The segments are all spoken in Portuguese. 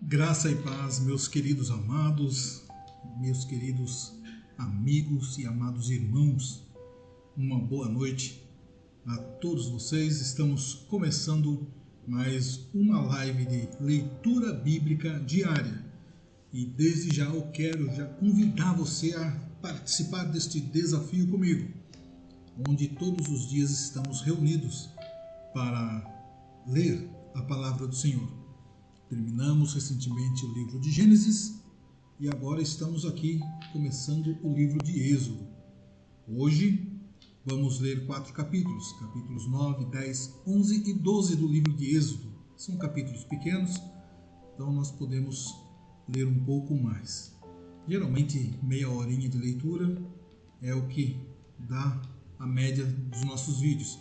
Graça e paz, meus queridos amados, meus queridos amigos e amados irmãos, uma boa noite a todos vocês. Estamos começando mais uma live de leitura bíblica diária e desde já eu quero convidar você a participar deste desafio comigo, onde todos os dias estamos reunidos para ler a palavra do Senhor. Terminamos recentemente o livro de Gênesis e agora estamos aqui começando o livro de Êxodo. Hoje vamos ler 4 capítulos, capítulos 9, 10, 11 e 12 do livro de Êxodo. São capítulos pequenos, então nós podemos ler um pouco mais. Geralmente meia horinha de leitura é o que dá a média dos nossos vídeos.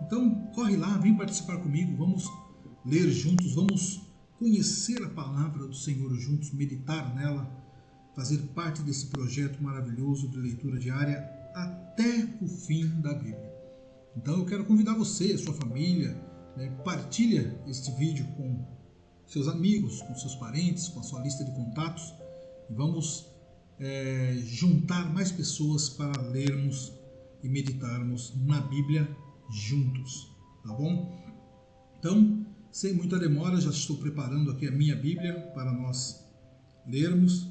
Então corre lá, vem participar comigo, vamos ler juntos, vamos conhecer a palavra do Senhor juntos, meditar nela, fazer parte desse projeto maravilhoso de leitura diária até o fim da Bíblia. Então eu quero convidar você, a sua família, partilha este vídeo com seus amigos, com seus parentes, com a sua lista de contatos e vamos juntar mais pessoas para lermos e meditarmos na Bíblia juntos, tá bom? Então, sem muita demora, já estou preparando aqui a minha Bíblia para nós lermos.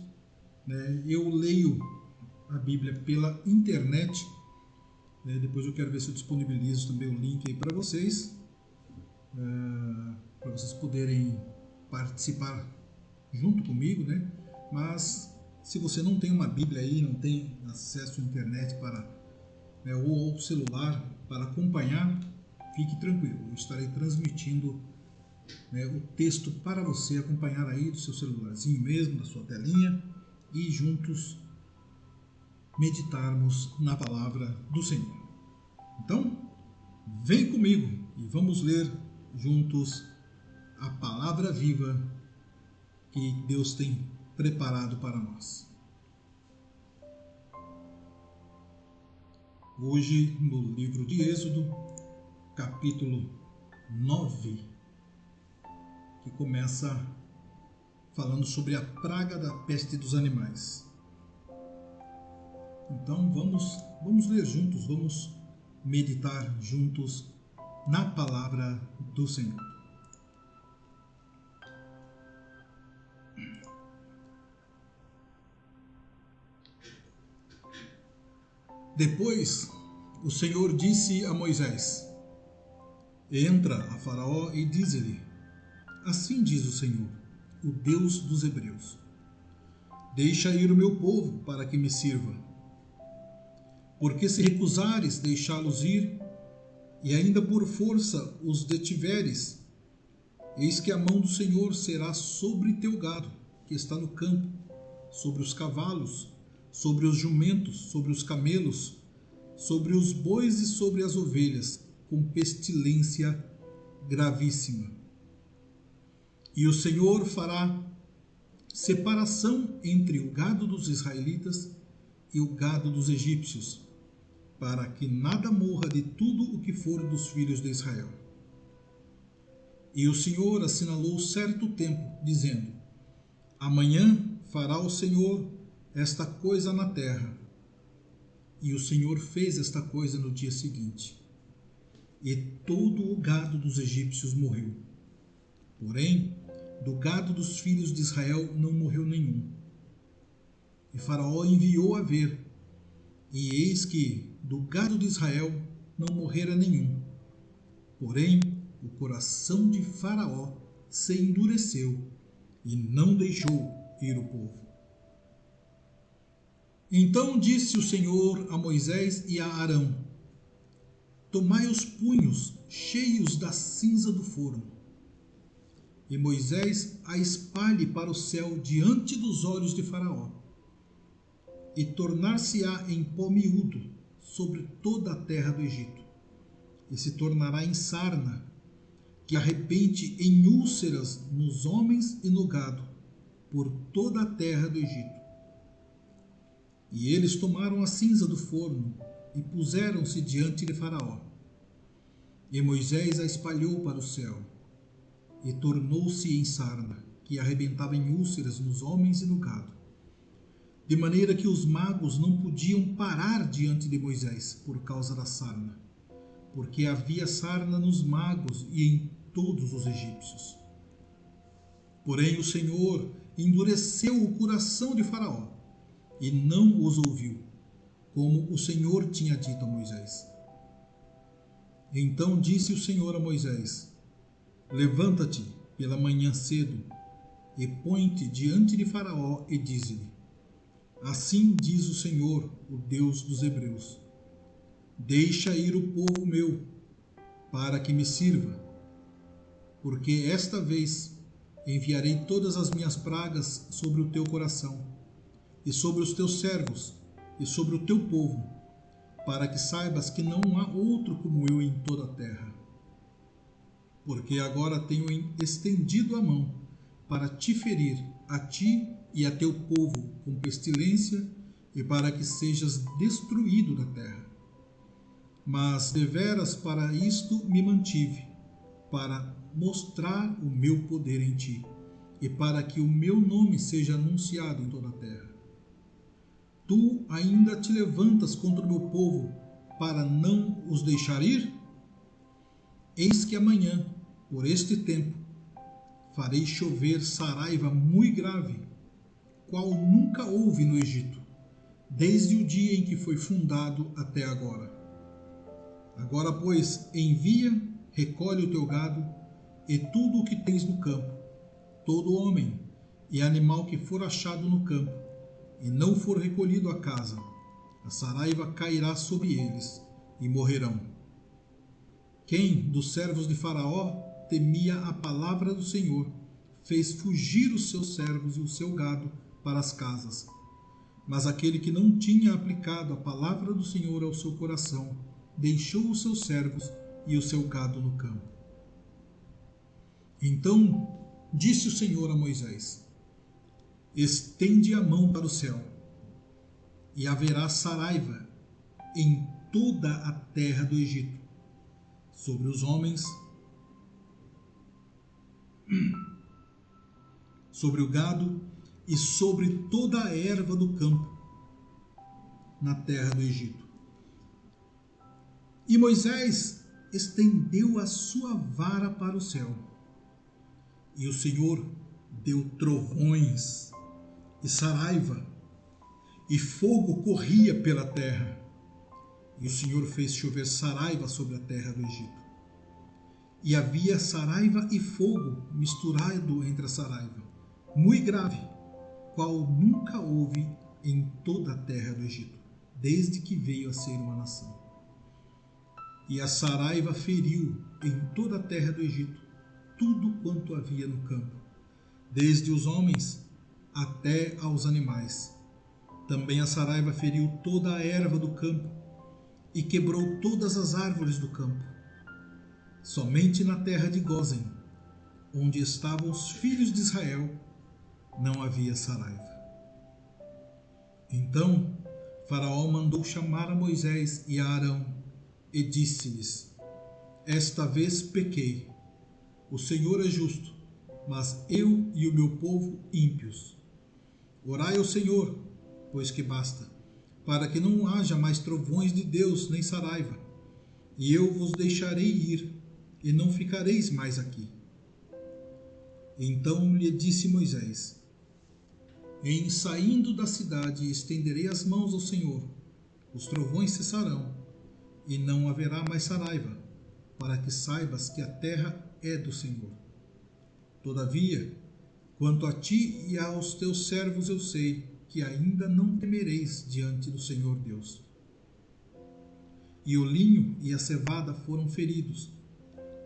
Eu leio a Bíblia pela internet. Depois eu quero ver se eu disponibilizo também o link aí para vocês poderem participar junto comigo, né? Mas se você não tem uma Bíblia aí, não tem acesso à internet ou ao celular para acompanhar, fique tranquilo, eu estarei transmitindo o texto para você acompanhar aí do seu celularzinho mesmo, da sua telinha e juntos meditarmos na palavra do Senhor. Então, vem comigo e vamos ler juntos a palavra viva que Deus tem preparado para nós. Hoje, no livro de Êxodo, capítulo 9, que começa falando sobre a praga da peste dos animais. Então vamos ler juntos, vamos meditar juntos na palavra do Senhor. Depois o Senhor disse a Moisés: Entra a Faraó e diz-lhe: Assim diz o Senhor, o Deus dos Hebreus: Deixa ir o meu povo para que me sirva. Porque se recusares deixá-los ir, e ainda por força os detiveres, eis que a mão do Senhor será sobre teu gado, que está no campo, sobre os cavalos, sobre os jumentos, sobre os camelos, sobre os bois e sobre as ovelhas, com pestilência gravíssima. E o Senhor fará separação entre o gado dos israelitas e o gado dos egípcios, para que nada morra de tudo o que for dos filhos de Israel. E o Senhor assinalou certo tempo, dizendo: amanhã fará o Senhor esta coisa na terra. E o Senhor fez esta coisa no dia seguinte. E todo o gado dos egípcios morreu. Porém, do gado dos filhos de Israel não morreu nenhum. E Faraó enviou a ver, e eis que do gado de Israel não morrera nenhum. Porém, o coração de Faraó se endureceu e não deixou ir o povo. Então disse o Senhor a Moisés e a Arão: tomai os punhos cheios da cinza do forno, e Moisés a espalhe para o céu diante dos olhos de Faraó, e tornar-se-á em pó miúdo sobre toda a terra do Egito, e se tornará em sarna, que arrebente em úlceras nos homens e no gado, por toda a terra do Egito. E eles tomaram a cinza do forno e puseram-se diante de Faraó. E Moisés a espalhou para o céu, e tornou-se em sarna, que arrebentava em úlceras nos homens e no gado. De maneira que os magos não podiam parar diante de Moisés por causa da sarna, porque havia sarna nos magos e em todos os egípcios. Porém o Senhor endureceu o coração de Faraó, e não os ouviu, como o Senhor tinha dito a Moisés. Então disse o Senhor a Moisés: levanta-te pela manhã cedo, e põe-te diante de Faraó, e dize-lhe: assim diz o Senhor, o Deus dos Hebreus: deixa ir o povo meu, para que me sirva, porque esta vez enviarei todas as minhas pragas sobre o teu coração, e sobre os teus servos, e sobre o teu povo, para que saibas que não há outro como eu em toda a terra. Porque agora tenho estendido a mão para te ferir, a ti e a teu povo, com pestilência, e para que sejas destruído da terra. Mas deveras para isto me mantive, para mostrar o meu poder em ti, e para que o meu nome seja anunciado em toda a terra. Tu ainda te levantas contra o meu povo para não os deixar ir? Eis que amanhã, por este tempo, farei chover saraiva muito grave, qual nunca houve no Egito, desde o dia em que foi fundado até agora. Agora, pois, envia, recolhe o teu gado e tudo o que tens no campo, todo homem e animal que for achado no campo, e não for recolhido a casa, a saraiva cairá sobre eles, e morrerão. Quem dos servos de Faraó temia a palavra do Senhor, fez fugir os seus servos e o seu gado para as casas. Mas aquele que não tinha aplicado a palavra do Senhor ao seu coração, deixou os seus servos e o seu gado no campo. Então disse o Senhor a Moisés: estende a mão para o céu, e haverá saraiva em toda a terra do Egito, sobre os homens, sobre o gado e sobre toda a erva do campo na terra do Egito. E Moisés estendeu a sua vara para o céu, e o Senhor deu trovões e saraiva, e fogo corria pela terra, e o Senhor fez chover saraiva sobre a terra do Egito. E havia saraiva e fogo misturado entre a saraiva, muito grave, qual nunca houve em toda a terra do Egito, desde que veio a ser uma nação. E a saraiva feriu em toda a terra do Egito tudo quanto havia no campo, desde os homens até aos animais. Também a saraiva feriu toda a erva do campo e quebrou todas as árvores do campo. Somente na terra de Gósen, onde estavam os filhos de Israel, não havia saraiva. Então Faraó mandou chamar a Moisés e a Arão e disse-lhes: esta vez pequei, O Senhor é justo, mas eu e o meu povo ímpios. Orai ao Senhor, pois que basta, para que não haja mais trovões de Deus nem saraiva, e eu vos deixarei ir, e não ficareis mais aqui. Então lhe disse Moisés: em saindo da cidade estenderei as mãos ao Senhor, os trovões cessarão, e não haverá mais saraiva, para que saibas que a terra é do Senhor. Todavia, quanto a ti e aos teus servos eu sei que ainda não temereis diante do Senhor Deus. E o linho e a cevada foram feridos,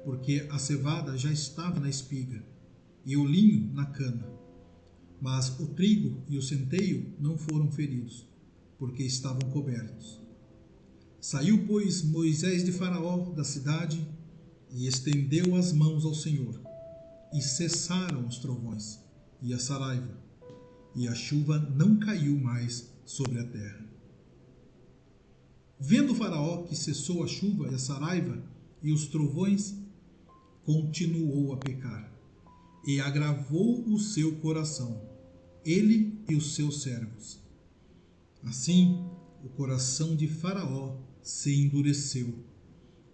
porque a cevada já estava na espiga, e o linho na cana. Mas o trigo e o centeio não foram feridos, porque estavam cobertos. Saiu, pois, Moisés de Faraó da cidade e estendeu as mãos ao Senhor, e cessaram os trovões e a saraiva, e a chuva não caiu mais sobre a terra. Vendo Faraó que cessou a chuva e a saraiva e os trovões, continuou a pecar, e agravou o seu coração, ele e os seus servos. Assim, o coração de Faraó se endureceu,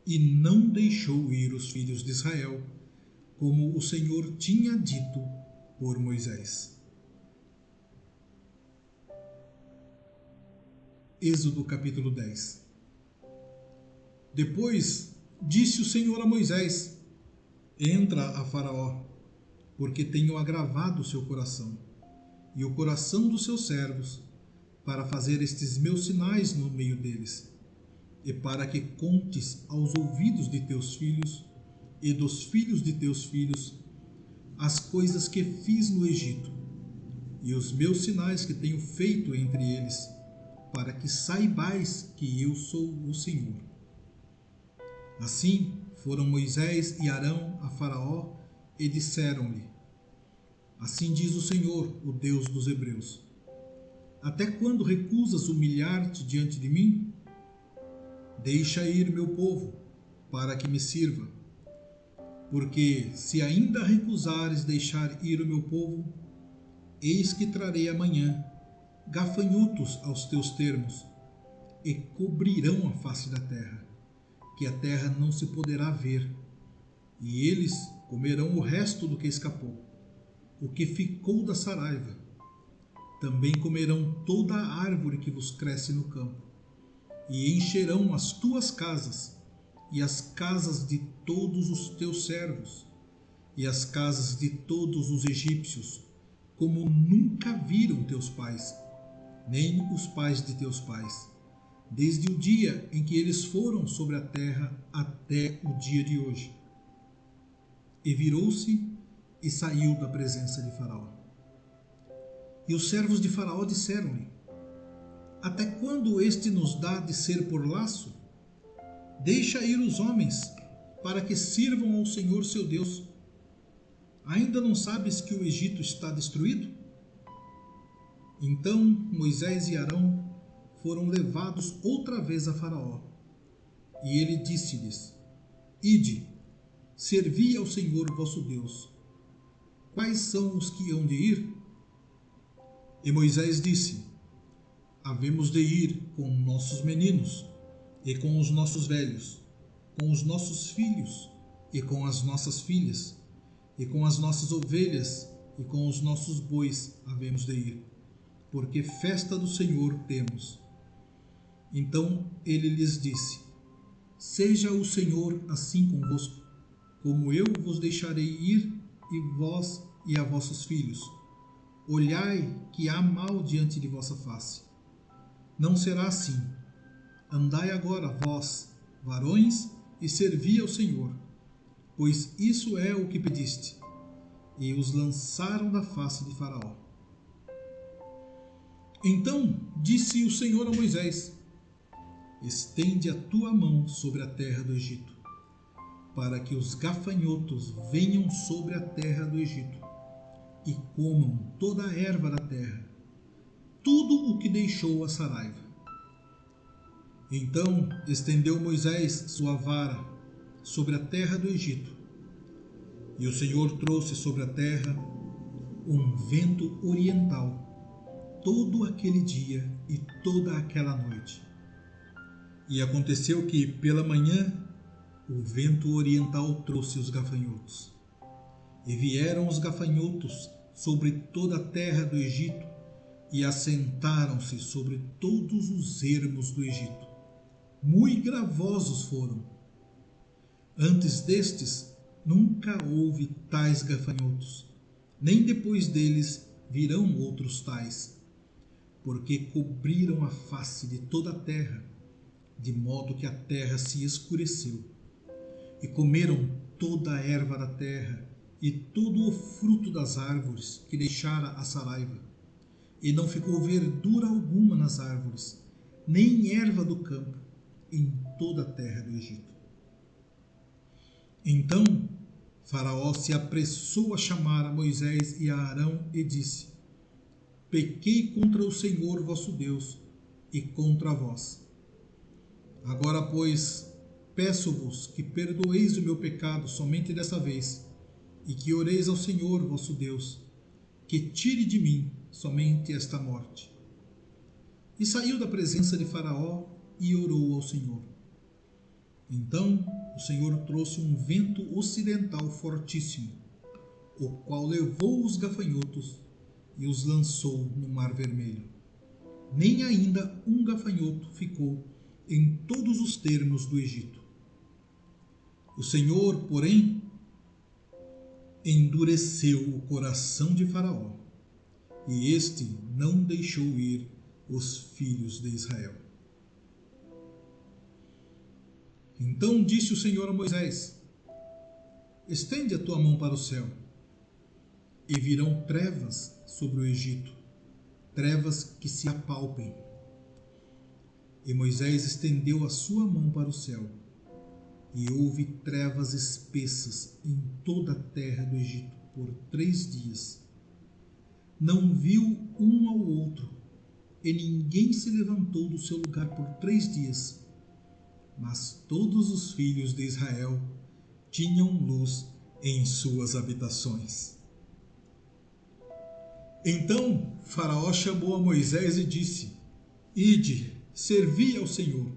e não deixou ir os filhos de Israel, como o Senhor tinha dito por Moisés. Êxodo capítulo 10. Depois disse o Senhor a Moisés: entra a Faraó, porque tenho agravado o seu coração e o coração dos seus servos, para fazer estes meus sinais no meio deles, e para que contes aos ouvidos de teus filhos e dos filhos de teus filhos as coisas que fiz no Egito, e os meus sinais que tenho feito entre eles, para que saibais que eu sou o Senhor. Assim foram Moisés e Arão a Faraó e disseram-lhe: assim diz o Senhor, o Deus dos Hebreus: até quando recusas humilhar-te diante de mim? Deixa ir meu povo, para que me sirva. Porque se ainda recusares deixar ir o meu povo, eis que trarei amanhã gafanhotos aos teus termos, e cobrirão a face da terra, que a terra não se poderá ver, e eles comerão o resto do que escapou, o que ficou da saraiva. Também comerão toda a árvore que vos cresce no campo, e encherão as tuas casas, e as casas de todos os teus servos, e as casas de todos os egípcios, como nunca viram teus pais, nem os pais de teus pais, desde o dia em que eles foram sobre a terra até o dia de hoje. E virou-se e saiu da presença de Faraó. E os servos de Faraó disseram-lhe: até quando este nos dá de ser por laço? Deixa ir os homens, para que sirvam ao Senhor seu Deus. Ainda não sabes que o Egito está destruído? Então Moisés e Arão foram levados outra vez a Faraó, e ele disse-lhes: ide, servi ao Senhor vosso Deus. Quais são os que hão de ir? E Moisés disse: havemos de ir com nossos meninos, e com os nossos velhos, com os nossos filhos, e com as nossas filhas, e com as nossas ovelhas, e com os nossos bois havemos de ir, porque festa do Senhor temos. Então ele lhes disse: seja o Senhor assim convosco, como eu vos deixarei ir, e vós e a vossos filhos. Olhai que há mal diante de vossa face. Não será assim. Andai agora vós, varões, e servi ao Senhor, pois isso é o que pediste. E os lançaram da face de Faraó. Então disse o Senhor a Moisés: estende a tua mão sobre a terra do Egito, para que os gafanhotos venham sobre a terra do Egito, e comam toda a erva da terra, tudo o que deixou a saraiva. Então estendeu Moisés sua vara sobre a terra do Egito, E o Senhor trouxe sobre a terra um vento oriental todo aquele dia e toda aquela noite. E aconteceu que, pela manhã, o vento oriental trouxe os gafanhotos. E vieram os gafanhotos sobre toda a terra do Egito e assentaram-se sobre todos os ermos do Egito. Muito gravosos foram. Antes destes, nunca houve tais gafanhotos, nem depois deles virão outros tais, porque cobriram a face de toda a terra, de modo que a terra se escureceu. E comeram toda a erva da terra e todo o fruto das árvores que deixara a saraiva. E não ficou verdura alguma nas árvores, nem erva do campo, em toda a terra do Egito. Então Faraó se apressou a chamar a Moisés e a Arão e disse: Pequei contra o Senhor vosso Deus e contra vós. Agora, pois, peço-vos que perdoeis o meu pecado somente desta vez, e que oreis ao Senhor vosso Deus, que tire de mim somente esta morte. E saiu da presença de Faraó e orou ao Senhor. Então o Senhor trouxe um vento ocidental fortíssimo, o qual levou os gafanhotos e os lançou no Mar Vermelho. Nem ainda um gafanhoto ficou em todos os termos do Egito. O Senhor, porém, endureceu o coração de Faraó, e este não deixou ir os filhos de Israel. Então disse o Senhor a Moisés: Estende a tua mão para o céu, e virão trevas sobre o Egito, trevas que se apalpem. E Moisés estendeu a sua mão para o céu, e houve trevas espessas em toda a terra do Egito por 3 dias. Não viu um ao outro, e ninguém se levantou do seu lugar por 3 dias. Mas todos os filhos de Israel tinham luz em suas habitações. Então Faraó chamou a Moisés e disse: Ide, servi ao Senhor.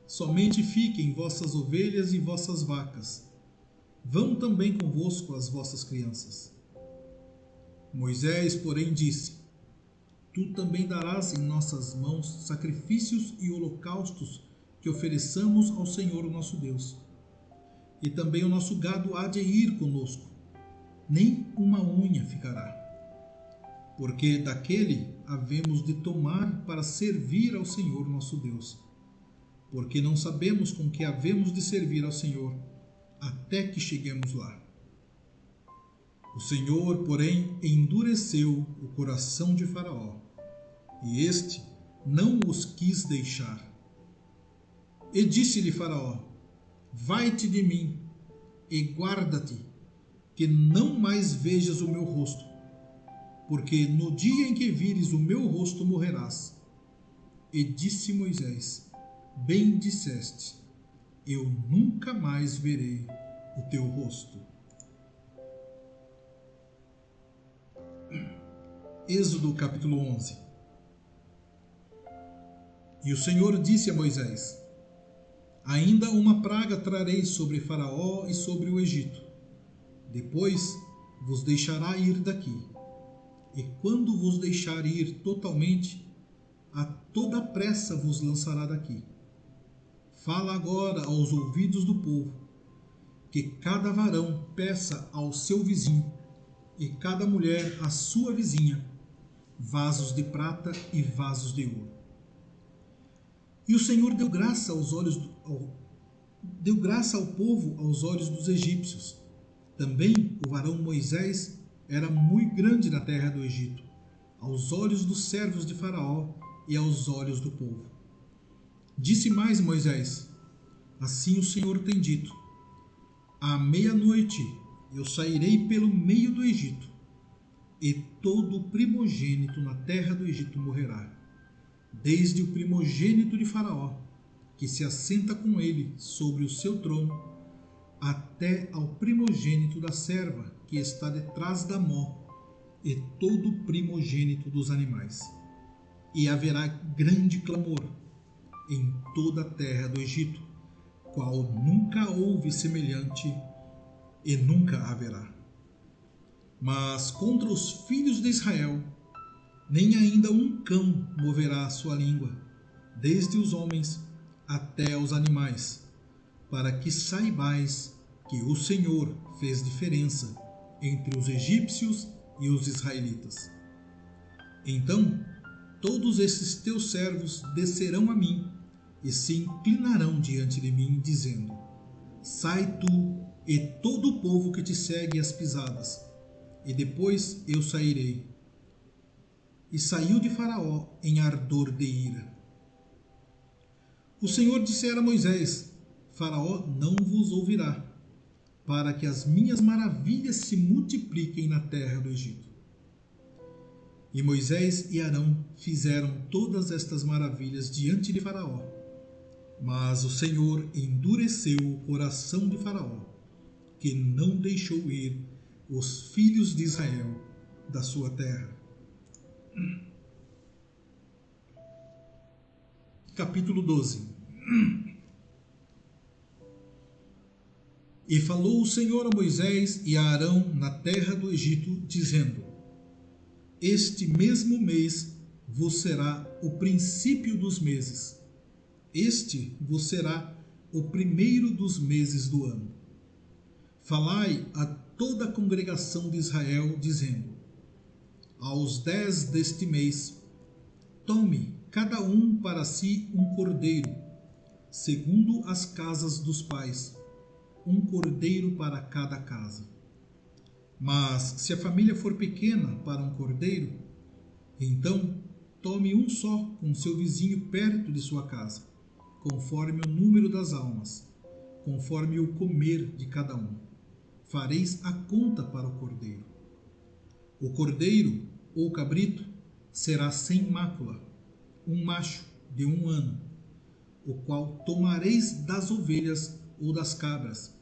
Somente fiquem vossas ovelhas e vossas vacas. Vão também convosco as vossas crianças. Moisés, porém, disse: Tu também darás em nossas mãos sacrifícios e holocaustos que ofereçamos ao Senhor nosso Deus. E também o nosso gado há de ir conosco, nem uma unha ficará. Porque daquele havemos de tomar para servir ao Senhor nosso Deus. Porque não sabemos com que havemos de servir ao Senhor, até que cheguemos lá. O Senhor, porém, endureceu o coração de Faraó, e este não os quis deixar. E disse-lhe Faraó: Vai-te de mim, e guarda-te, que não mais vejas o meu rosto, porque no dia em que vires o meu rosto morrerás. E disse Moisés: Bem disseste, eu nunca mais verei o teu rosto. Êxodo capítulo 11. E o Senhor disse a Moisés: Ainda uma praga trarei sobre Faraó e sobre o Egito. Depois vos deixará ir daqui. E quando vos deixar ir totalmente, a toda pressa vos lançará daqui. Fala agora aos ouvidos do povo, que cada varão peça ao seu vizinho, e cada mulher à sua vizinha, vasos de prata e vasos de ouro. E o Senhor deu graça ao povo aos olhos dos egípcios. Também o varão Moisés era muito grande na terra do Egito, aos olhos dos servos de Faraó e aos olhos do povo. Disse mais Moisés: Assim o Senhor tem dito: À meia-noite eu sairei pelo meio do Egito, e todo o primogênito na terra do Egito morrerá, desde o primogênito de Faraó, que se assenta com ele sobre o seu trono, até ao primogênito da serva que está detrás da mó, e todo primogênito dos animais. E haverá grande clamor em toda a terra do Egito, qual nunca houve semelhante e nunca haverá. Mas contra os filhos de Israel, nem ainda um cão moverá a sua língua, desde os homens até os animais, para que saibais que o Senhor fez diferença entre os egípcios e os israelitas. Então todos esses teus servos descerão a mim e se inclinarão diante de mim, dizendo: Sai tu e todo o povo que te segue às pisadas, e depois eu sairei. E saiu de Faraó em ardor de ira. O Senhor dissera a Moisés: Faraó não vos ouvirá, para que as minhas maravilhas se multipliquem na terra do Egito. E Moisés e Arão fizeram todas estas maravilhas diante de Faraó. Mas o Senhor endureceu o coração de Faraó, que não deixou ir os filhos de Israel da sua terra. Capítulo 12. E falou o Senhor a Moisés e a Arão na terra do Egito, dizendo: Este mesmo mês vos será o princípio dos meses. Este vos será o primeiro dos meses do ano. Falai a toda a congregação de Israel, dizendo: Aos 10 deste mês, tome cada um para si um cordeiro, segundo as casas dos pais, um cordeiro para cada casa. Mas se a família for pequena para um cordeiro, então tome um só com seu vizinho perto de sua casa, conforme o número das almas, conforme o comer de cada um. Fareis a conta para o cordeiro. O cordeiro ou cabrito será sem mácula, um macho de 1 ano, o qual tomareis das ovelhas ou das cabras,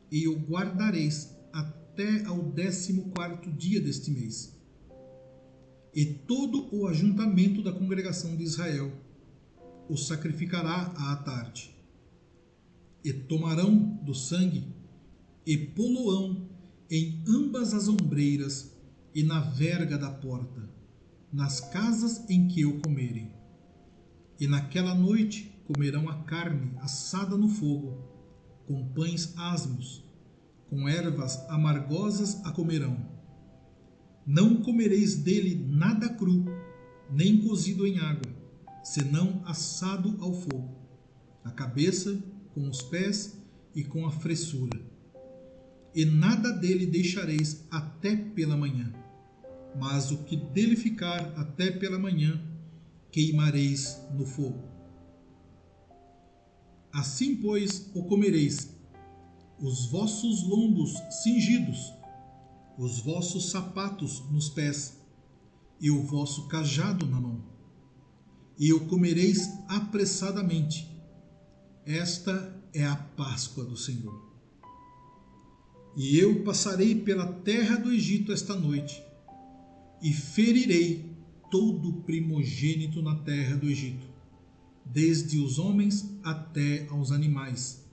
e o guardareis até ao 14º dia deste mês. E todo o ajuntamento da congregação de Israel o sacrificará à tarde. E tomarão do sangue e poloão em ambas as ombreiras e na verga da porta, nas casas em que o comerem. E naquela noite comerão a carne assada no fogo, com pães asmos, com ervas amargosas a comerão. Não comereis dele nada cru, nem cozido em água, senão assado ao fogo, a cabeça, com os pés e com a fressura. E nada dele deixareis até pela manhã, mas o que dele ficar até pela manhã, queimareis no fogo. Assim, pois, o comereis, os vossos lombos cingidos, os vossos sapatos nos pés, e o vosso cajado na mão. E o comereis apressadamente. Esta é a Páscoa do Senhor. E eu passarei pela terra do Egito esta noite, e ferirei todo o primogênito na terra do Egito, desde os homens até aos animais.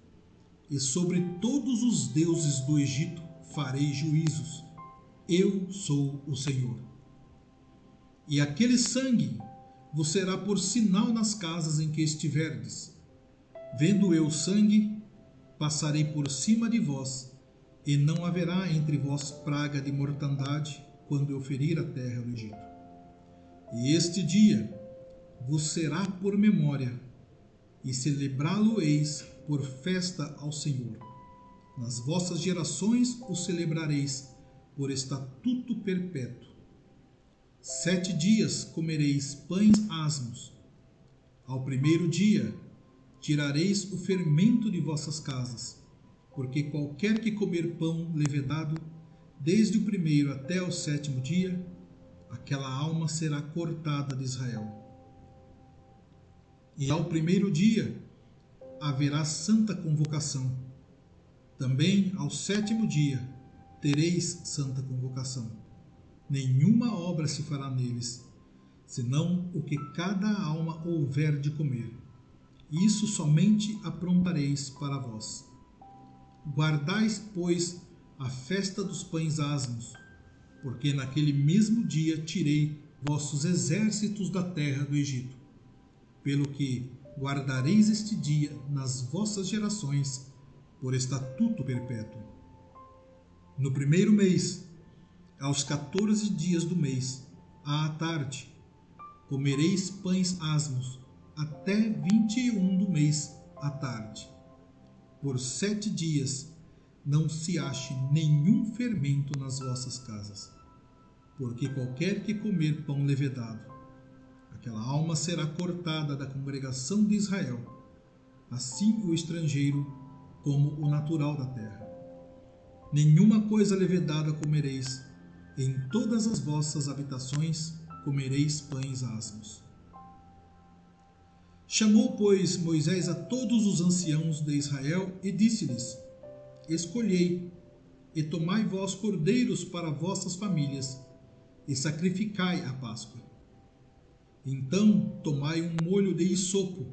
E sobre todos os deuses do Egito farei juízos. Eu sou o Senhor. E aquele sangue vos será por sinal nas casas em que estiverdes. Vendo eu o sangue, passarei por cima de vós, e não haverá entre vós praga de mortandade quando eu ferir a terra do Egito. E este dia vos será por memória, e celebrá-lo-eis por festa ao Senhor. Nas vossas gerações o celebrareis por estatuto perpétuo. 7 dias comereis pães asmos. Ao primeiro dia tirareis o fermento de vossas casas, porque qualquer que comer pão levedado, desde o primeiro até o 7º dia, aquela alma será cortada de Israel. E ao primeiro dia haverá santa convocação. Também ao 7º dia tereis santa convocação. Nenhuma obra se fará neles, senão o que cada alma houver de comer. Isso somente aprontareis para vós. Guardais, pois, a festa dos pães asmos, porque naquele mesmo dia tirei vossos exércitos da terra do Egito. Pelo que guardareis este dia nas vossas gerações, por estatuto perpétuo. No 1º mês, aos 14 dias do mês, à tarde, comereis pães asmos, até 21 do mês à tarde. Por 7 dias não se ache nenhum fermento nas vossas casas, porque qualquer que comer pão levedado, aquela alma será cortada da congregação de Israel, assim o estrangeiro como o natural da terra. Nenhuma coisa levedada comereis, em todas as vossas habitações comereis pães asmos. Chamou, pois, Moisés a todos os anciãos de Israel e disse-lhes: Escolhei, e tomai vós cordeiros para vossas famílias, e sacrificai a Páscoa. Então tomai um molho de hisopo,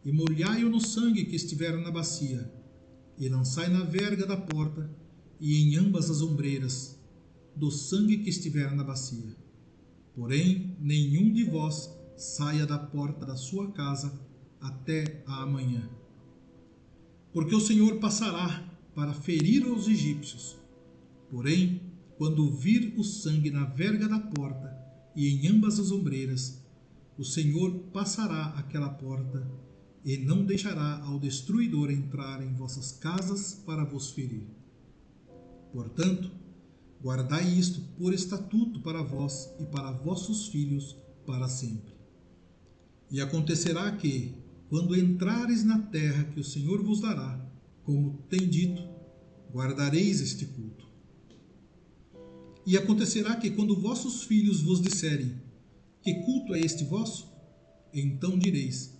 e molhai-o no sangue que estiver na bacia, e lançai na verga da porta, e em ambas as ombreiras, do sangue que estiver na bacia. Porém, nenhum de vós saia da porta da sua casa até a amanhã. Porque o Senhor passará para ferir os egípcios. Porém, quando vir o sangue na verga da porta e em ambas as ombreiras, o Senhor passará aquela porta e não deixará ao destruidor entrar em vossas casas para vos ferir. Portanto, guardai isto por estatuto para vós e para vossos filhos para sempre. E acontecerá que, quando entrares na terra que o Senhor vos dará, como tem dito, guardareis este culto. E acontecerá que, quando vossos filhos vos disserem: Que culto é este vosso? Então direis: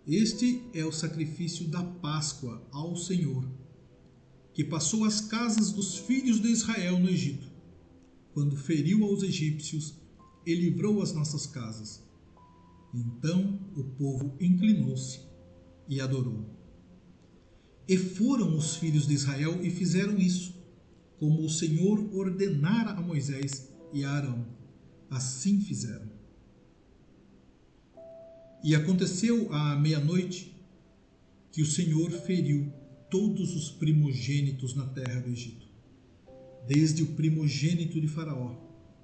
Este é o sacrifício da Páscoa ao Senhor, que passou as casas dos filhos de Israel no Egito, quando feriu aos egípcios e livrou as nossas casas. Então o povo inclinou-se e adorou. E foram os filhos de Israel e fizeram isso, como o Senhor ordenara a Moisés e a Arão. Assim fizeram. E aconteceu à meia-noite que o Senhor feriu todos os primogênitos na terra do Egito, desde o primogênito de Faraó,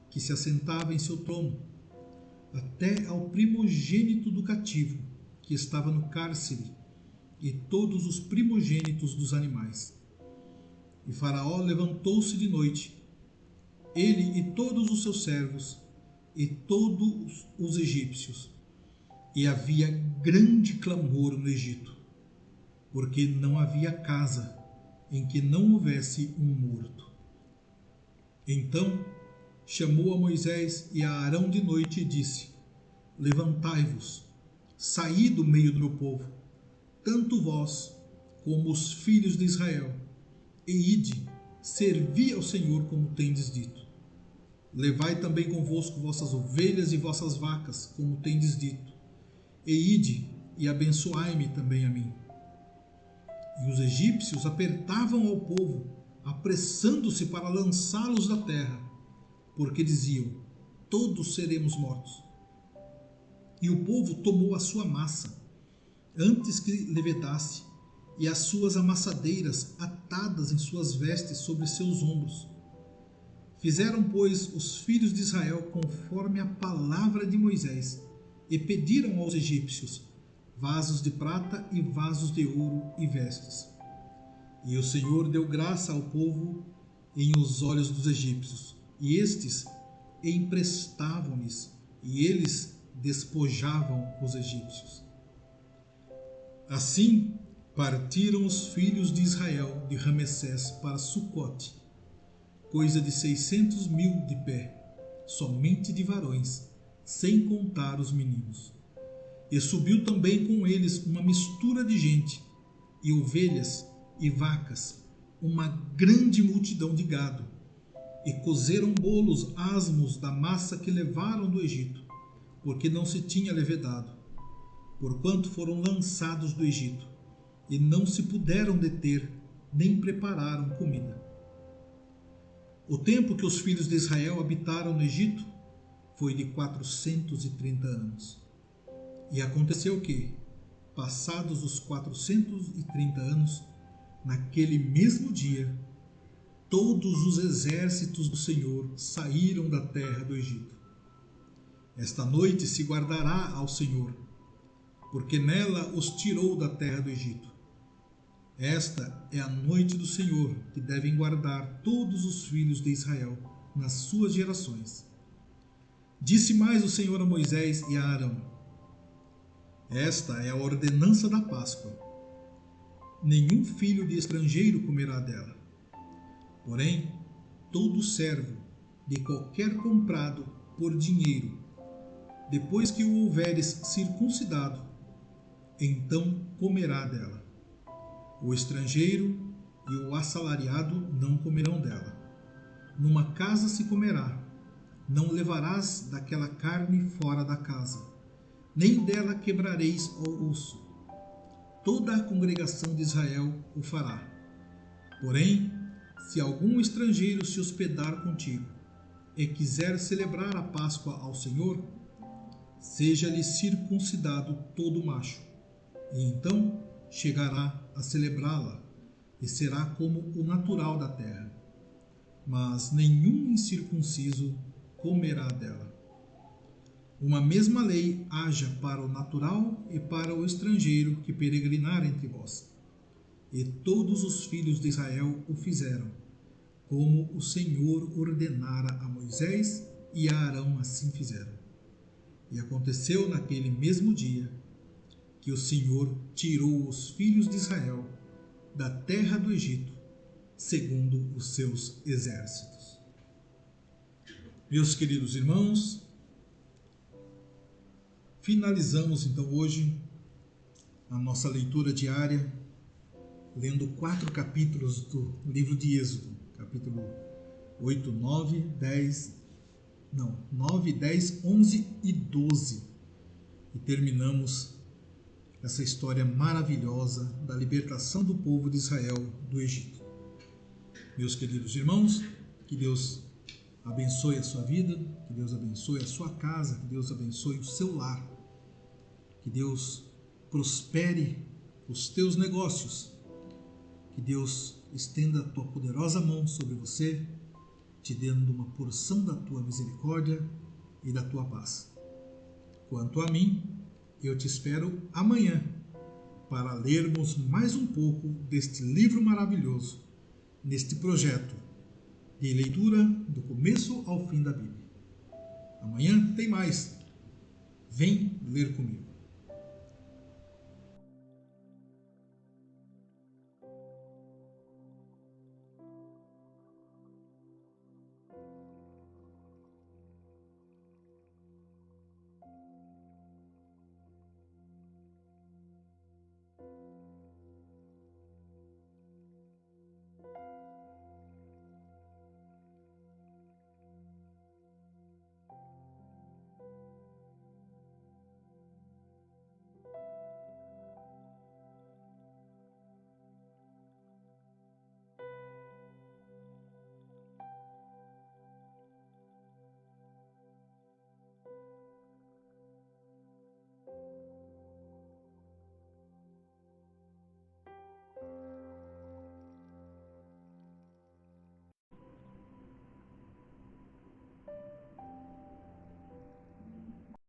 que se assentava em seu trono, até ao primogênito do cativo, que estava no cárcere, e todos os primogênitos dos animais. E Faraó levantou-se de noite, ele e todos os seus servos, e todos os egípcios, e havia grande clamor no Egito, porque não havia casa em que não houvesse um morto. Então chamou a Moisés e a Arão de noite e disse: Levantai-vos, saí do meio do meu povo, tanto vós como os filhos de Israel, e ide, servi ao Senhor como tendes dito. Levai também convosco vossas ovelhas e vossas vacas, como tendes dito, e ide e abençoai-me também a mim. E os egípcios apertavam ao povo, apressando-se para lançá-los da terra, porque diziam: todos seremos mortos. E o povo tomou a sua massa, antes que levedasse, e as suas amassadeiras atadas em suas vestes sobre seus ombros. Fizeram, pois, os filhos de Israel conforme a palavra de Moisés, e pediram aos egípcios vasos de prata e vasos de ouro e vestes. E o Senhor deu graça ao povo em os olhos dos egípcios, e estes emprestavam-lhes, e eles despojavam os egípcios. Assim partiram os filhos de Israel de Ramessés para Sucote, coisa de 600.000 de pé, somente de varões, sem contar os meninos. E subiu também com eles uma mistura de gente, e ovelhas, e vacas, uma grande multidão de gado, e cozeram bolos asmos da massa que levaram do Egito, porque não se tinha levedado, porquanto foram lançados do Egito, e não se puderam deter, nem prepararam comida. O tempo que os filhos de Israel habitaram no Egito foi de 430 anos. E aconteceu que, passados os 430 anos, naquele mesmo dia, todos os exércitos do Senhor saíram da terra do Egito. Esta noite se guardará ao Senhor, porque nela os tirou da terra do Egito. Esta é a noite do Senhor, que devem guardar todos os filhos de Israel nas suas gerações. Disse mais o Senhor a Moisés e a Arão: esta é a ordenança da Páscoa. Nenhum filho de estrangeiro comerá dela. Porém, todo servo de qualquer comprado por dinheiro, depois que o houveres circuncidado, então comerá dela. O estrangeiro e o assalariado não comerão dela. Numa casa se comerá. Não levarás daquela carne fora da casa, nem dela quebrareis o osso. Toda a congregação de Israel o fará. Porém, se algum estrangeiro se hospedar contigo e quiser celebrar a Páscoa ao Senhor, seja-lhe circuncidado todo macho, e então chegará a celebrá-la, e será como o natural da terra. Mas nenhum incircunciso comerá dela. Uma mesma lei haja para o natural e para o estrangeiro que peregrinar entre vós. E todos os filhos de Israel o fizeram, como o Senhor ordenara a Moisés, e a Arão assim fizeram. E aconteceu naquele mesmo dia que o Senhor tirou os filhos de Israel da terra do Egito, segundo os seus exércitos. Meus queridos irmãos, finalizamos então hoje a nossa leitura diária, lendo 4 capítulos do livro de Êxodo, capítulo 8, 9, 10, 11 e 12. E terminamos essa história maravilhosa da libertação do povo de Israel do Egito. Meus queridos irmãos, que Deus abençoe a sua vida, que Deus abençoe a sua casa, que Deus abençoe o seu lar, que Deus prospere os teus negócios, que Deus estenda a tua poderosa mão sobre você, te dando uma porção da tua misericórdia e da tua paz. Quanto a mim, eu te espero amanhã para lermos mais um pouco deste livro maravilhoso, neste projeto de leitura do começo ao fim da Bíblia. Amanhã tem mais. Vem ler comigo.